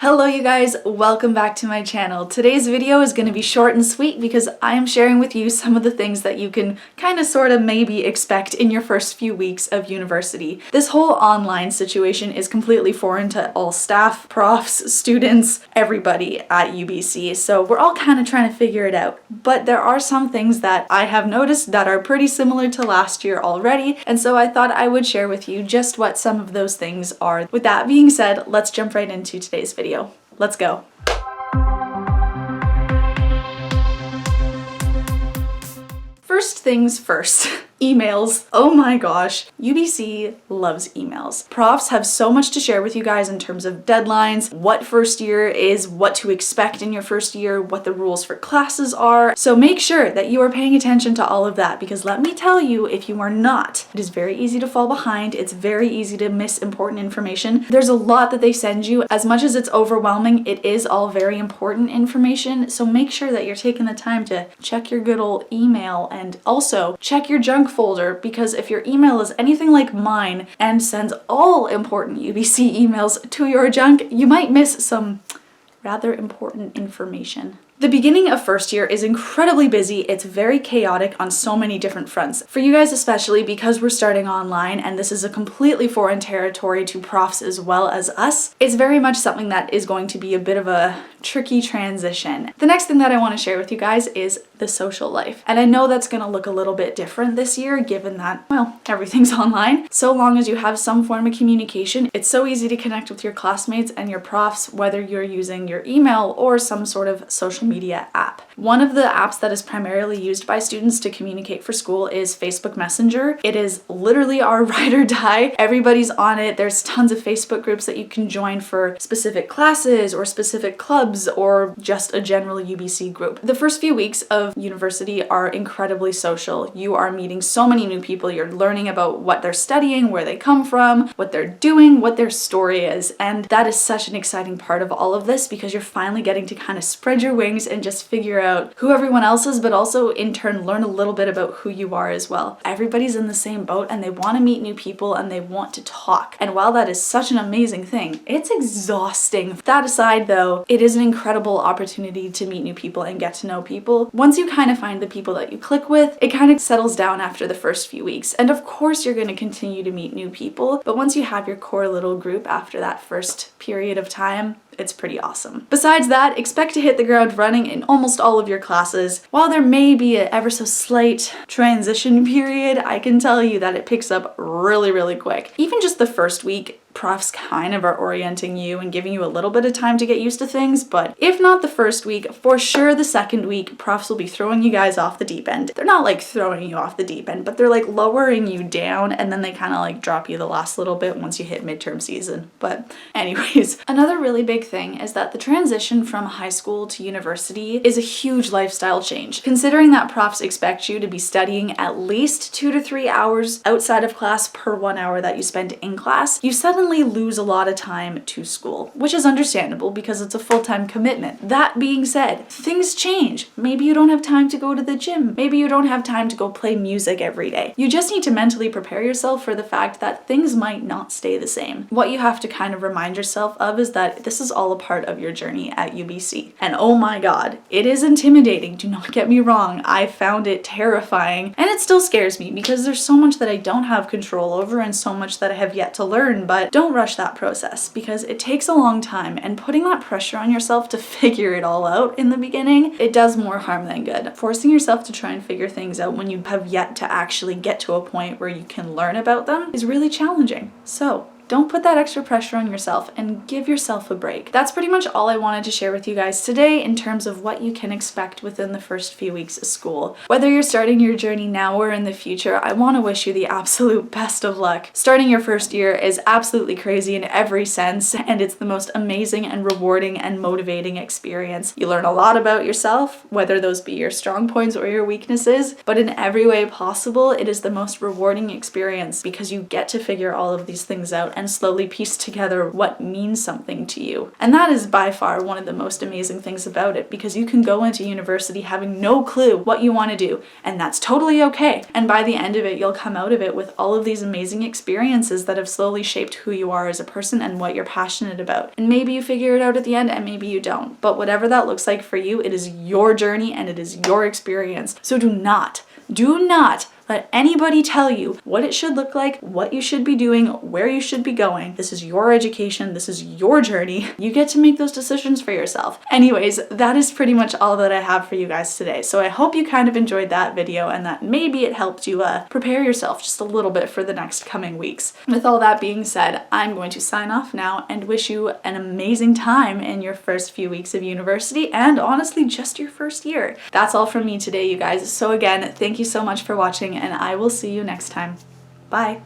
Hello you guys, welcome back to my channel. Today's video is going to be short and sweet because I am sharing with you some of the things that you can kind of sort of maybe expect in your first few weeks of university. This whole online situation is completely foreign to all staff, profs, students, everybody at UBC, so we're all kind of trying to figure it out. But there are some things that I have noticed that are pretty similar to last year already, and so I thought I would share with you just what some of those things are. With that being said, let's jump right into today's video. Let's go. First things first. Emails. Oh my gosh. UBC loves emails. Profs have so much to share with you guys in terms of deadlines, what first year is, what to expect in your first year, what the rules for classes are. So make sure that you are paying attention to all of that, because let me tell you, if you are not, it is very easy to fall behind. It's very easy to miss important information. There's a lot that they send you. As much as it's overwhelming, it is all very important information. So make sure that you're taking the time to check your good old email and also check your junk folder, because if your email is anything like mine and sends all important UBC emails to your junk, you might miss some rather important information. The beginning of first year is incredibly busy. It's very chaotic on so many different fronts. For you guys especially, because we're starting online and this is a completely foreign territory to profs as well as us, it's very much something that is going to be a bit of a tricky transition. The next thing that I want to share with you guys is the social life. And I know that's going to look a little bit different this year, given that, well, everything's online. So long as you have some form of communication, it's so easy to connect with your classmates and your profs, whether you're using your email or some sort of social media app. One of the apps that is primarily used by students to communicate for school is Facebook Messenger. It is literally our ride or die. Everybody's on it. There's tons of Facebook groups that you can join for specific classes or specific clubs or just a general UBC group. The first few weeks of university are incredibly social. You are meeting so many new people. You're learning about what they're studying, where they come from, what they're doing, what their story is. And that is such an exciting part of all of this, because you're finally getting to kind of spread your wings and just figure out who everyone else is, but also in turn learn a little bit about who you are as well. Everybody's in the same boat and they want to meet new people and they want to talk. And while that is such an amazing thing, it's exhausting. That aside though, it is an incredible opportunity to meet new people and get to know people. Once you kind of find the people that you click with, it kind of settles down after the first few weeks. And of course you're going to continue to meet new people, but once you have your core little group after that first period of time, it's pretty awesome. Besides that, expect to hit the ground running in almost all of your classes. While there may be an ever so slight transition period, I can tell you that it picks up really, really quick. Even just the first week, profs kind of are orienting you and giving you a little bit of time to get used to things, but if not the first week, for sure the second week, profs will be throwing you guys off the deep end. They're not like throwing you off the deep end, but they're like lowering you down, and then they kind of like drop you the last little bit once you hit midterm season. But anyways, another really big thing is that the transition from high school to university is a huge lifestyle change. Considering that profs expect you to be studying at least 2 to 3 hours outside of class per 1 hour that you spend in class, you suddenly lose a lot of time to school, which is understandable because it's a full-time commitment. That being said, things change. Maybe you don't have time to go to the gym. Maybe you don't have time to go play music every day. You just need to mentally prepare yourself for the fact that things might not stay the same. What you have to kind of remind yourself of is that this is all a part of your journey at UBC. And oh my god, it is intimidating. Do not get me wrong. I found it terrifying, and it still scares me because there's so much that I don't have control over and so much that I have yet to learn, but don't rush that process because it takes a long time, and putting that pressure on yourself to figure it all out in the beginning, it does more harm than good. Forcing yourself to try and figure things out when you have yet to actually get to a point where you can learn about them is really challenging. So don't put that extra pressure on yourself and give yourself a break. That's pretty much all I wanted to share with you guys today in terms of what you can expect within the first few weeks of school. Whether you're starting your journey now or in the future, I want to wish you the absolute best of luck. Starting your first year is absolutely crazy in every sense, and it's the most amazing and rewarding and motivating experience. You learn a lot about yourself, whether those be your strong points or your weaknesses, but in every way possible, it is the most rewarding experience because you get to figure all of these things out and slowly piece together what means something to you. And that is by far one of the most amazing things about it, because you can go into university having no clue what you want to do, and that's totally okay. And by the end of it, you'll come out of it with all of these amazing experiences that have slowly shaped who you are as a person and what you're passionate about. And maybe you figure it out at the end and maybe you don't. But whatever that looks like for you, it is your journey and it is your experience. So do not let anybody tell you what it should look like, what you should be doing, where you should be going. This is your education. This is your journey. You get to make those decisions for yourself. Anyways, that is pretty much all that I have for you guys today. So I hope you kind of enjoyed that video and that maybe it helped you prepare yourself just a little bit for the next coming weeks. With all that being said, I'm going to sign off now and wish you an amazing time in your first few weeks of university, and honestly, just your first year. That's all from me today, you guys. So again, thank you so much for watching, and I will see you next time. Bye.